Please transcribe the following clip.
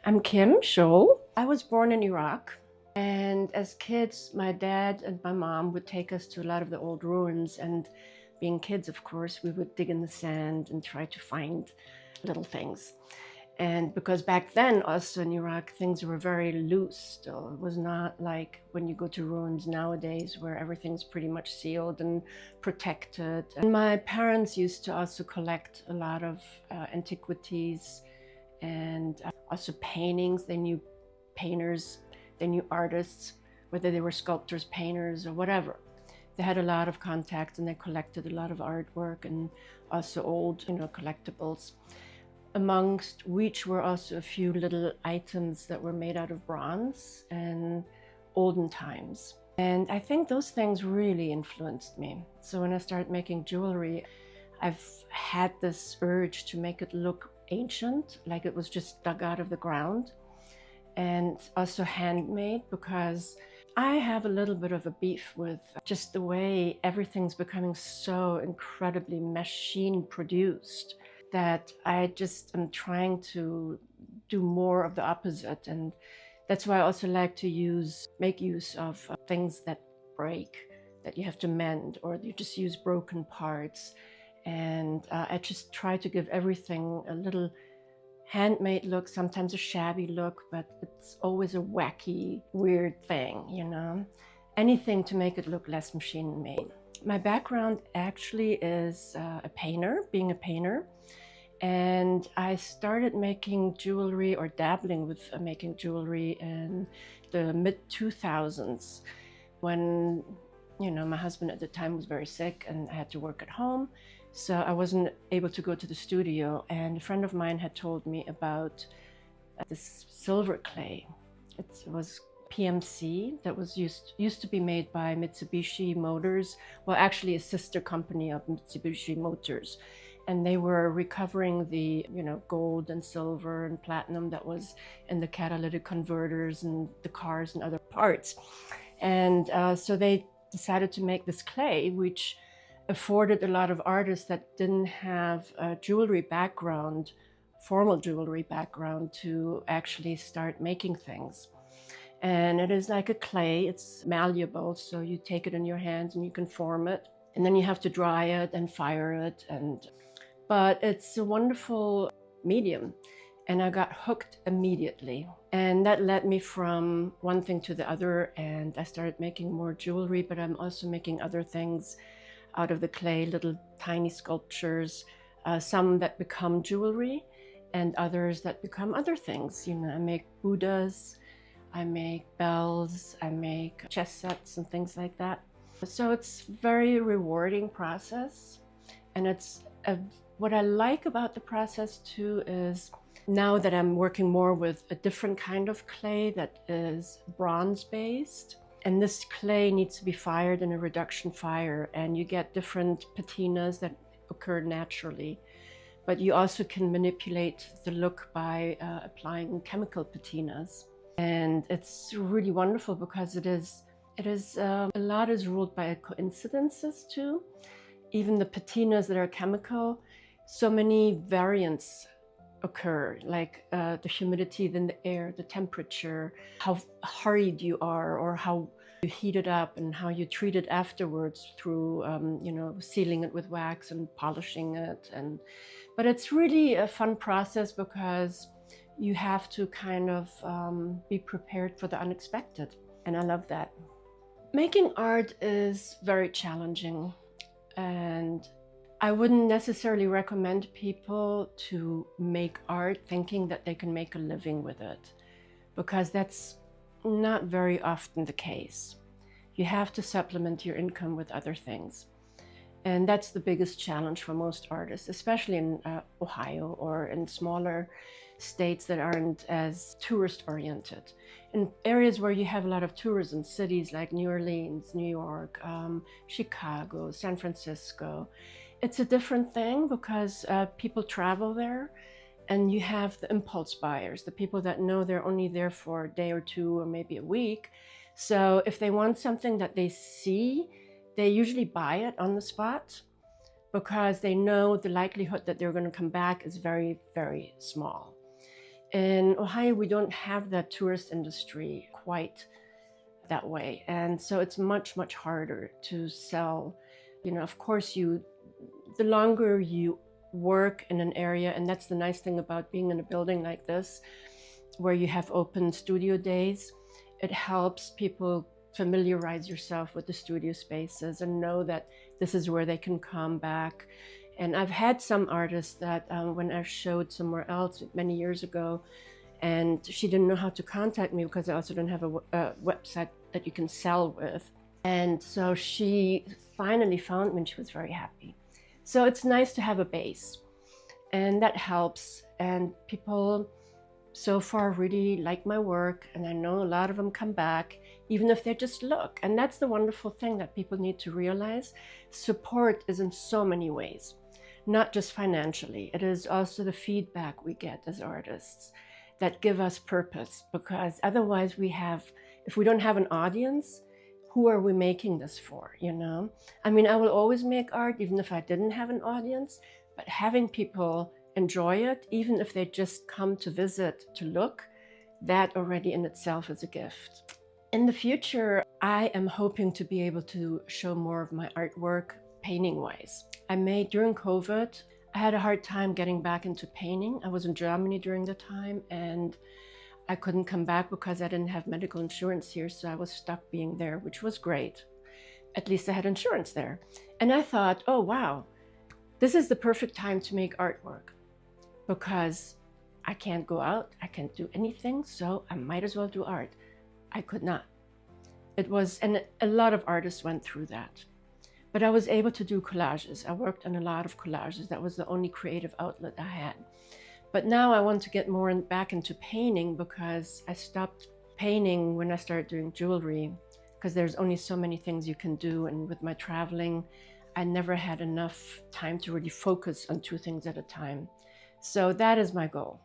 I'm Kim Schoel. I was born in Iraq, and as kids, my dad and my mom would take us to a lot of the old ruins, and being kids, of course, we would dig in the sand and try to find little things. And because back then, also in Iraq, things were very loose still. It was not like when you go to ruins nowadays where everything's pretty much sealed and protected. And my parents used to also collect a lot of antiquities and also paintings. They knew painters, they knew artists, whether they were sculptors, painters, or whatever. They had a lot of contacts and they collected a lot of artwork and also old, collectibles. Amongst which were also a few little items that were made out of bronze and olden times. And I think those things really influenced me. So when I started making jewelry, I've had this urge to make it look ancient, like it was just dug out of the ground, and also handmade, because I have a little bit of a beef with just the way everything's becoming so incredibly machine produced that I just am trying to do more of the opposite. And that's why I also like to make use of things that break, that you have to mend, or you just use broken parts. And I just try to give everything a little handmade look, sometimes a shabby look, but it's always a wacky, weird thing, Anything to make it look less machine-made. My background actually is a painter, being a painter. And I started making jewelry, or dabbling with making jewelry, in the mid-2000s when, my husband at the time was very sick and I had to work at home. So I wasn't able to go to the studio. And a friend of mine had told me about this silver clay. It was PMC that was used to be made by Mitsubishi Motors. Well, actually a sister company of Mitsubishi Motors. And they were recovering the, gold and silver and platinum that was in the catalytic converters and the cars and other parts. And so they decided to make this clay, which afforded a lot of artists that didn't have a jewelry background, formal jewelry background, to actually start making things. And it is like a clay, it's malleable, so you take it in your hands and you can form it. And then you have to dry it and fire it. But it's a wonderful medium, and I got hooked immediately. And that led me from one thing to the other, and I started making more jewelry, but I'm also making other things out of the clay, little tiny sculptures, some that become jewelry and others that become other things. I make Buddhas, I make bells, I make chess sets and things like that. So it's a very rewarding process, and what I like about the process too is now that I'm working more with a different kind of clay that is bronze based, and this clay needs to be fired in a reduction fire, and you get different patinas that occur naturally. But you also can manipulate the look by applying chemical patinas. And it's really wonderful because a lot is ruled by coincidences too. Even the patinas that are chemical, so many variants occur, like the humidity in the air, the temperature, how hurried you are, or how you heat it up, and how you treat it afterwards through, sealing it with wax and polishing it. But it's really a fun process because you have to kind of be prepared for the unexpected. And I love that. Making art is very challenging. And I wouldn't necessarily recommend people to make art thinking that they can make a living with it, because that's not very often the case. You have to supplement your income with other things. And that's the biggest challenge for most artists, especially in Ohio or in smaller states that aren't as tourist-oriented. In areas where you have a lot of tourism, cities like New Orleans, New York, Chicago, San Francisco, it's a different thing because people travel there, and you have the impulse buyers, the people that know they're only there for a day or two or maybe a week. So if they want something that they see, they usually buy it on the spot because they know the likelihood that they're going to come back is very, very small. In Ohio, we don't have that tourist industry quite that way. And so it's much, much harder to sell. You know, of course, the longer you work in an area, and that's the nice thing about being in a building like this, where you have open studio days, it helps people familiarize yourself with the studio spaces and know that this is where they can come back. And I've had some artists that when I showed somewhere else many years ago, and she didn't know how to contact me because I also don't have a website that you can sell with. And so she finally found me and she was very happy. So it's nice to have a base, and that helps. And people so far really like my work, and I know a lot of them come back, even if they just look. And that's the wonderful thing that people need to realize. Support is in so many ways, not just financially. It is also the feedback we get as artists that give us purpose, because otherwise if we don't have an audience, who are we making this for, you know? I mean, I will always make art even if I didn't have an audience, but having people enjoy it, even if they just come to visit, to look, that already in itself is a gift. In the future, I am hoping to be able to show more of my artwork painting-wise. During COVID, I had a hard time getting back into painting. I was in Germany during the time, and I couldn't come back because I didn't have medical insurance here, so I was stuck being there, which was great. At least I had insurance there. And I thought, oh wow, this is the perfect time to make artwork, because I can't go out, I can't do anything, so I might as well do art. I could not. And a lot of artists went through that. But I was able to do collages. I worked on a lot of collages. That was the only creative outlet I had. But now I want to get more back into painting, because I stopped painting when I started doing jewelry, because there's only so many things you can do. And with my traveling, I never had enough time to really focus on two things at a time. So that is my goal.